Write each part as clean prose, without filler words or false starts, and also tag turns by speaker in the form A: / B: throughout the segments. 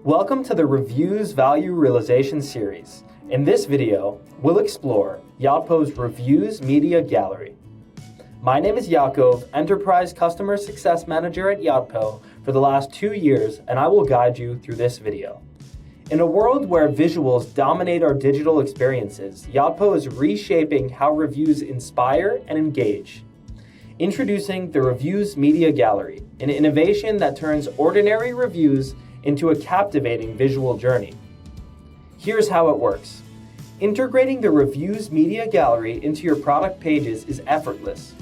A: Welcome to the Reviews Value Realization series. In this video, we'll explore Yotpo's Reviews Media Gallery. My name is Yakov, Enterprise Customer Success Manager at Yotpo for the last 2 years, and I will guide you through this video. In a world where visuals dominate our digital experiences, Yotpo is reshaping how reviews inspire and engage. Introducing the Reviews Media Gallery, an innovation that turns ordinary reviews into a captivating visual journey. Here's how it works. Integrating the Reviews Media Gallery into your product pages is effortless.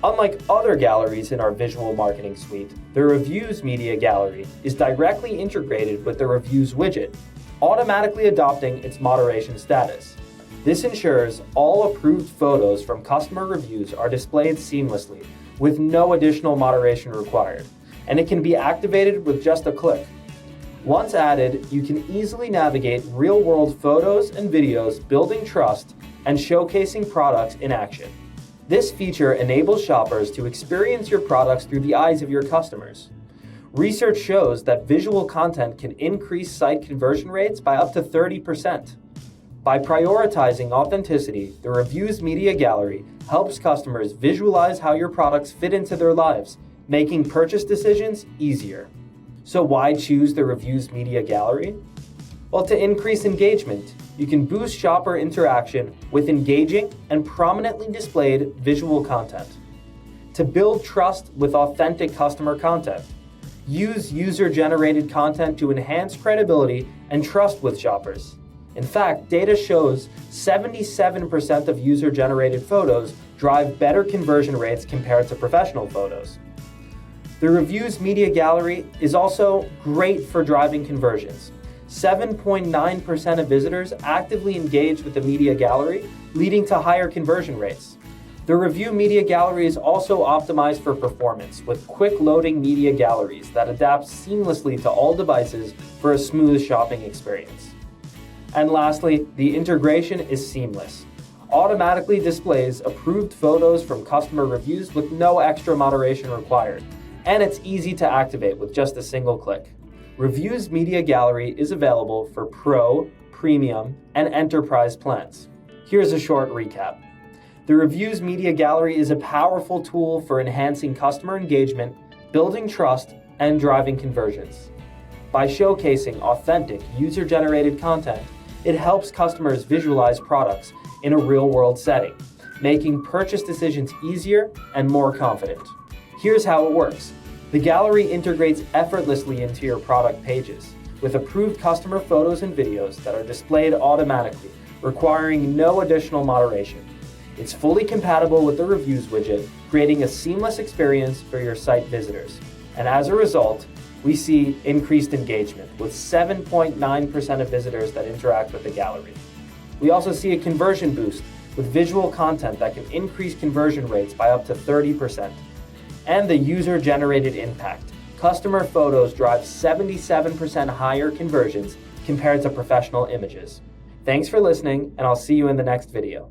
A: Unlike other galleries in our visual marketing suite, the Reviews Media Gallery is directly integrated with the Reviews widget, automatically adopting its moderation status. This ensures all approved photos from customer reviews are displayed seamlessly, with no additional moderation required, and it can be activated with just a click. Once added, you can easily navigate real-world photos and videos, building trust and showcasing products in action. This feature enables shoppers to experience your products through the eyes of your customers. Research shows that visual content can increase site conversion rates by up to 30%. By prioritizing authenticity, the Reviews Media Gallery helps customers visualize how your products fit into their lives, making purchase decisions easier. So why choose the Reviews Media Gallery? Well, to increase engagement, you can boost shopper interaction with engaging and prominently displayed visual content. To build trust with authentic customer content, use user-generated content to enhance credibility and trust with shoppers. In fact, data shows 77% of user-generated photos drive better conversion rates compared to professional photos. The Reviews Media Gallery is also great for driving conversions. 7.9% of visitors actively engage with the Media Gallery, leading to higher conversion rates. The Review Media Gallery is also optimized for performance with quick loading media galleries that adapt seamlessly to all devices for a smooth shopping experience. And lastly, the integration is seamless. Automatically displays approved photos from customer reviews with no extra moderation required. And it's easy to activate with just a single click. Reviews Media Gallery is available for Pro, Premium, and Enterprise plans. Here's a short recap. The Reviews Media Gallery is a powerful tool for enhancing customer engagement, building trust, and driving conversions. By showcasing authentic, user-generated content, it helps customers visualize products in a real-world setting, making purchase decisions easier and more confident. Here's how it works. The gallery integrates effortlessly into your product pages with approved customer photos and videos that are displayed automatically, requiring no additional moderation. It's fully compatible with the Reviews widget, creating a seamless experience for your site visitors. And as a result, we see increased engagement with 7.9% of visitors that interact with the gallery. We also see a conversion boost with visual content that can increase conversion rates by up to 30%. And the user-generated impact. Customer photos drive 77% higher conversions compared to professional images. Thanks for listening, and I'll see you in the next video.